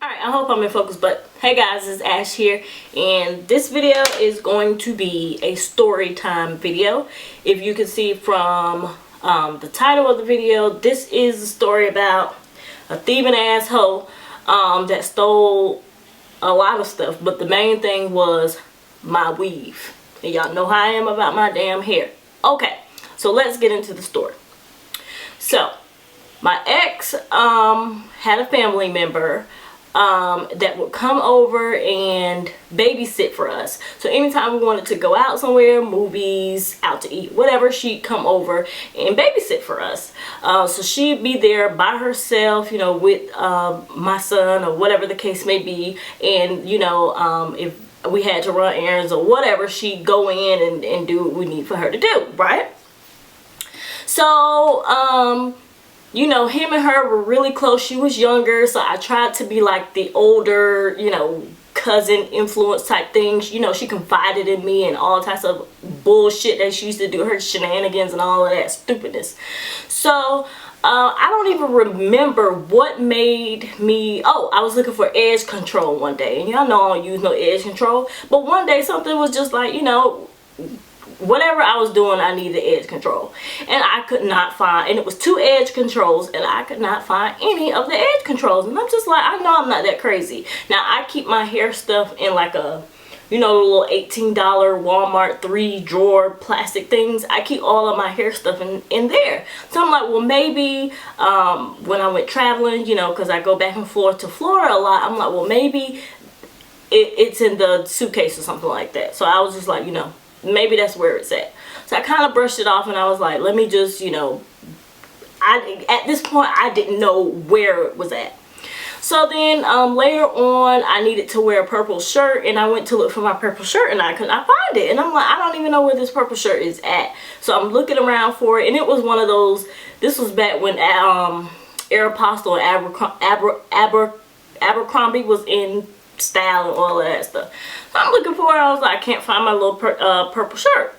Alright, I hope I'm in focus, but hey guys, it's Ash here, and this video is going to be a story time video. If you can see from the title of the video, this is a story about a thieving asshole that stole a lot of stuff, but the main thing was my weave. And y'all know how I am about my damn hair. Okay, so let's get into the story. So, my ex had a family member that would come over and babysit for us. So anytime we wanted to go out somewhere, movies, out to eat, whatever, she'd come over and babysit for us. So she'd be there by herself, you know, with my son or whatever the case may be. And, you know, if we had to run errands or whatever, she'd go in and do what we need for her to do, right? So, you know, him and her were really close. She was younger, so I tried to be like the older, you know, cousin influence type things. You know, she confided in me and all types of bullshit that she used to do, her shenanigans and all of that stupidness. So, I don't even remember what made me, oh, I was looking for edge control one day. And y'all know I don't use no edge control. But one day something was just like, you know, whatever I was doing, I needed edge control, and I could not find, and it was 2 edge controls, and I could not find any of the edge controls. And I'm just like, I know I'm not that crazy. Now I keep my hair stuff in like a, you know, little $18 Walmart 3-drawer plastic things. I keep all of my hair stuff in there. So I'm like, well, maybe when I went traveling, you know, because I go back and forth to Florida a lot, I'm like, well, maybe it's in the suitcase or something like that. So I was just like, you know, maybe that's where it's at. So I kind of brushed it off, and I was like, let me just, you know, at this point I didn't know where it was at. So then later on, I needed to wear a purple shirt, and I went to look for my purple shirt, and I could not find it. And I'm like, I don't even know where this purple shirt is at. So I'm looking around for it, and it was one of those, this was back when Aeropostale and Abercrombie was in style and all of that stuff. So I'm looking for it. I was like, I can't find my little purple shirt.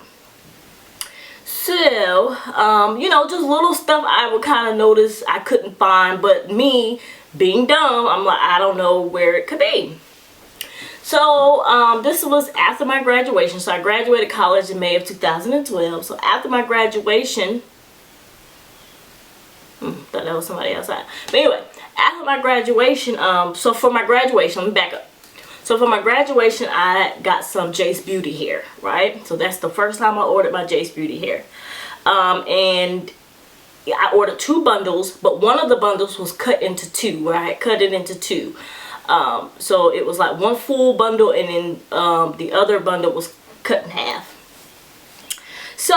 So, you know, just little stuff I would kind of notice I couldn't find, but me being dumb, I'm like, I don't know where it could be. So, this was after my graduation. So I graduated college in May of 2012. So after my graduation, thought that was somebody outside. But anyway, after my graduation, so for my graduation, let me back up. So for my graduation, I got some Jace Beauty hair, right? So that's the first time I ordered my Jace Beauty hair. And I ordered 2 bundles, but one of the bundles was cut into 2, where I had cut it into 2. So it was like 1 full bundle, and then the other bundle was cut in half. So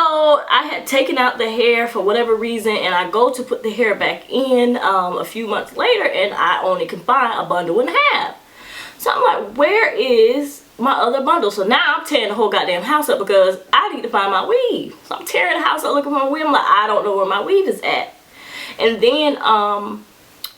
I had taken out the hair for whatever reason, and I go to put the hair back in a few months later, and I only can find a bundle and a half. So I'm like, where is my other bundle? So now I'm tearing the whole goddamn house up because I need to find my weave. So I'm tearing the house up looking for my weave. I'm like, I don't know where my weave is at. And then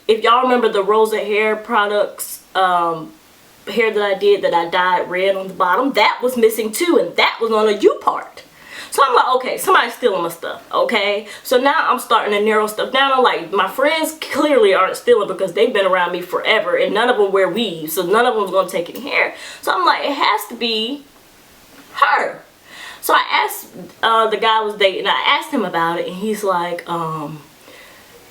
if y'all remember the Rosa Hair products hair that I did, that I dyed red on the bottom, that was missing too, and that was on a U part. So I'm like, okay, somebody's stealing my stuff, okay? So now I'm starting to narrow stuff down. I'm like, my friends clearly aren't stealing because they've been around me forever, and none of them wear weaves, so none of them's going to take any hair. So I'm like, it has to be her. So I asked the guy I was dating, I asked him about it, and he's like, I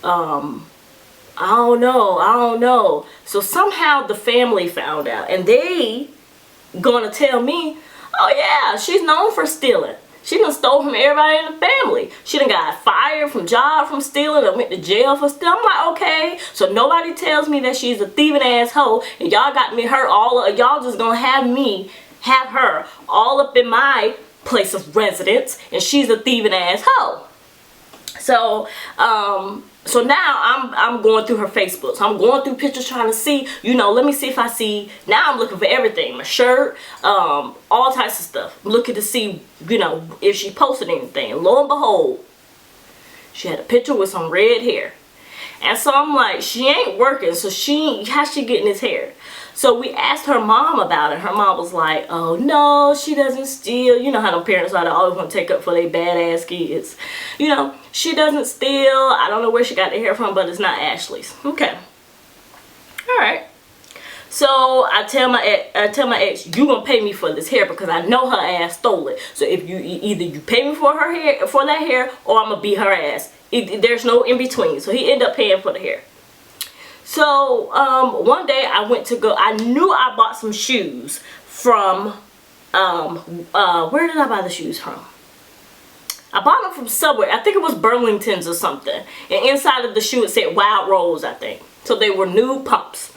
don't know. So somehow the family found out, and they gonna tell me, oh yeah, she's known for stealing. She done stole from everybody in the family. She done got fired from job from stealing and went to jail for stealing. I'm like, okay, so nobody tells me that she's a thieving asshole, and y'all got me her all, y'all just gonna have her all up in my place of residence, and she's a thieving asshole. So, so now I'm going through her Facebook. So I'm going through pictures trying to see, you know, let me see if I see, now I'm looking for everything. My shirt, all types of stuff. I'm looking to see, you know, if she posted anything. And lo and behold, she had a picture with some red hair. And so I'm like, she ain't working, so how's she getting this hair? So we asked her mom about it. Her mom was like, oh no, she doesn't steal. You know how them parents are, they always want to take up for their badass kids. You know, she doesn't steal. I don't know where she got the hair from, but it's not Ashley's. Okay. Alright. So I tell my ex, you gonna pay me for this hair because I know her ass stole it. So if you either you pay me for her hair, for that hair, or I'm gonna beat her ass. There's no in between. So he ended up paying for the hair. So one day I went to go. I knew I bought some shoes from where did I buy the shoes from? I bought them from Subway. I think it was Burlington's or something. And inside of the shoe it said Wild Rose, I think. So they were new pumps.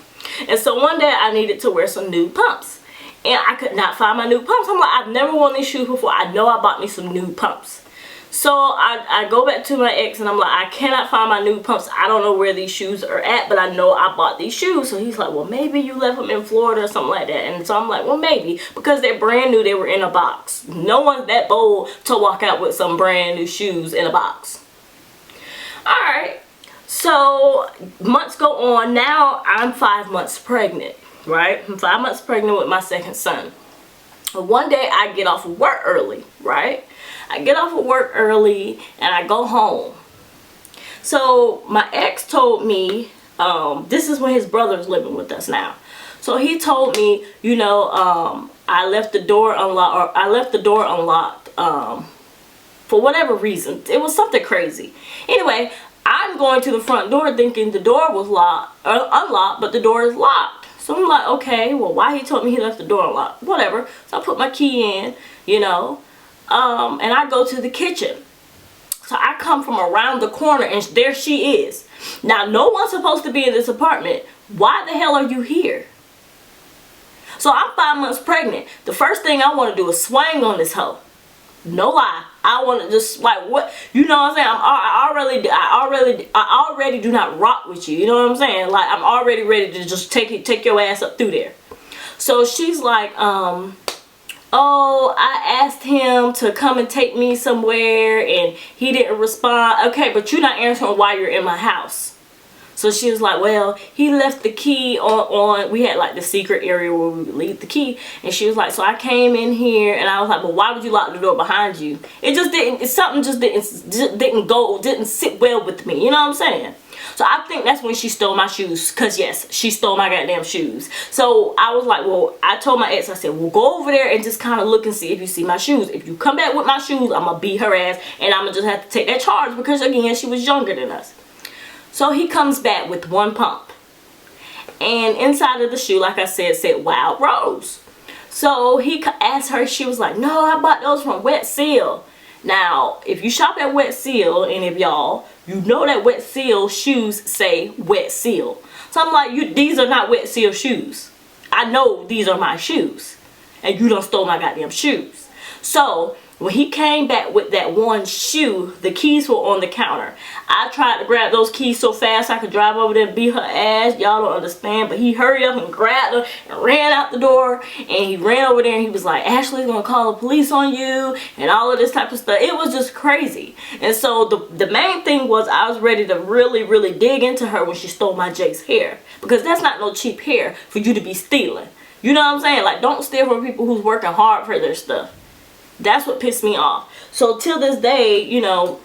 And so one day I needed to wear some new pumps. And I could not find my new pumps. I'm like, I've never worn these shoes before. I know I bought me some new pumps. So I go back to my ex and I'm like, I cannot find my new pumps. I don't know where these shoes are at, but I know I bought these shoes. So he's like, well, maybe you left them in Florida or something like that. And so I'm like, well, maybe, because they're brand new. They were in a box. No one's that bold to walk out with some brand new shoes in a box. All right. So months go on. Now I'm 5 months pregnant, right? I'm 5 months pregnant with my second son. One day I get off of work early, right? I get off of work early and I go home. So my ex told me, this is when his brother's living with us now. So he told me, you know, I left the door unlocked, or I left the door unlocked for whatever reason. It was something crazy. Anyway, I'm going to the front door thinking the door was locked, or unlocked, but the door is locked. So I'm like, okay, well, why he told me he left the door unlocked? Whatever. So I put my key in, you know. And I go to the kitchen. So I come from around the corner and there she is. Now, no one's supposed to be in this apartment. Why the hell are you here? So I'm 5 months pregnant. The first thing I want to do is swing on this hoe. No lie. I want to just, like, what, you know what I'm saying? I already do not rock with you. You know what I'm saying? Like, I'm already ready to just take your ass up through there. So she's like, oh, I asked him to come and take me somewhere and he didn't respond. Okay, but you're not answering why you're in my house. So she was like, well, he left the key on, we had like the secret area where we would leave the key. And she was like, so I came in here and I was like, well, why would you lock the door behind you? It just didn't, something just didn't sit well with me. You know what I'm saying? So I think that's when she stole my shoes. Because yes, she stole my goddamn shoes. So I was like, well, I told my ex, I said, well, go over there and just kind of look and see if you see my shoes. If you come back with my shoes, I'm going to beat her ass. And I'm going to just have to take that charge because, again, she was younger than us. So he comes back with one pump. And inside of the shoe, like I said Wild Rose. So he asked her, she was like, no, I bought those from Wet Seal. Now, if you shop at Wet Seal, any of y'all, you know that Wet Seal shoes say Wet Seal. So I'm like, these are not Wet Seal shoes. I know these are my shoes. And you done stole my goddamn shoes. So when he came back with that one shoe, the keys were on the counter. I tried to grab those keys so fast I could drive over there and beat her ass. Y'all don't understand. But he hurried up and grabbed her and ran out the door. And he ran over there and he was like, Ashley's going to call the police on you. And all of this type of stuff. It was just crazy. And so the main thing was I was ready to really, really dig into her when she stole my Jake's hair. Because that's not no cheap hair for you to be stealing. You know what I'm saying? Like, don't steal from people who's working hard for their stuff. That's what pissed me off. So till this day, you know,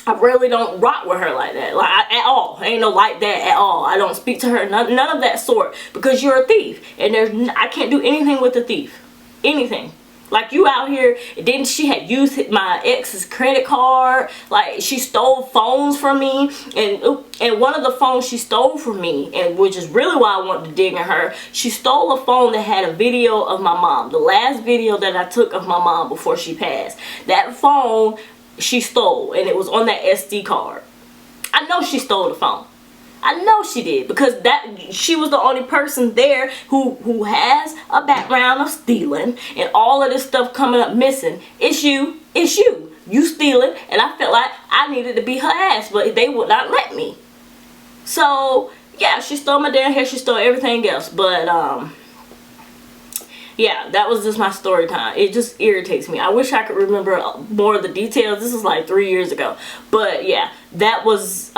I really don't rock with her like that, like at all. Ain't no like that at all. I don't speak to her, none of that sort, because you're a thief, and I can't do anything with a thief, anything. Like, you out here, then she had used my ex's credit card. Like, she stole phones from me. And one of the phones she stole from me, and which is really why I wanted to dig in her, she stole a phone that had a video of my mom. The last video that I took of my mom before she passed. That phone she stole, and it was on that SD card. I know she stole the phone. I know she did, because she was the only person there who has a background of stealing and all of this stuff coming up missing. It's you. It's you. You stealing, and I felt like I needed to beat her ass, but they would not let me. So yeah, she stole my damn hair. She stole everything else, but yeah, that was just my story time. It just irritates me. I wish I could remember more of the details. This was like 3 years ago, but yeah, that was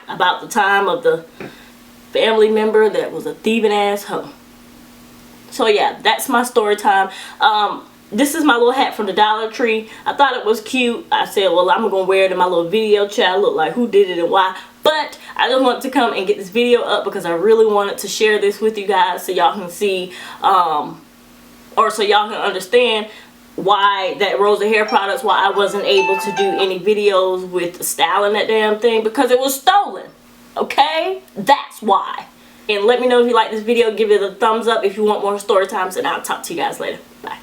about the time of the family member that was a thieving ass hoe. So yeah, that's my story time. This is my little hat from the Dollar Tree. I thought it was cute. I said, well, I'm gonna wear it in my little video chat. Look like who did it and why. But I just want to come and get this video up because I really wanted to share this with you guys so y'all can see, or so y'all can understand why that Rosa hair products, why I wasn't able to do any videos with styling that damn thing, because it was stolen. Okay? That's why. And let me know if you like this video. Give it a thumbs up if you want more story times, and I'll talk to you guys later. Bye.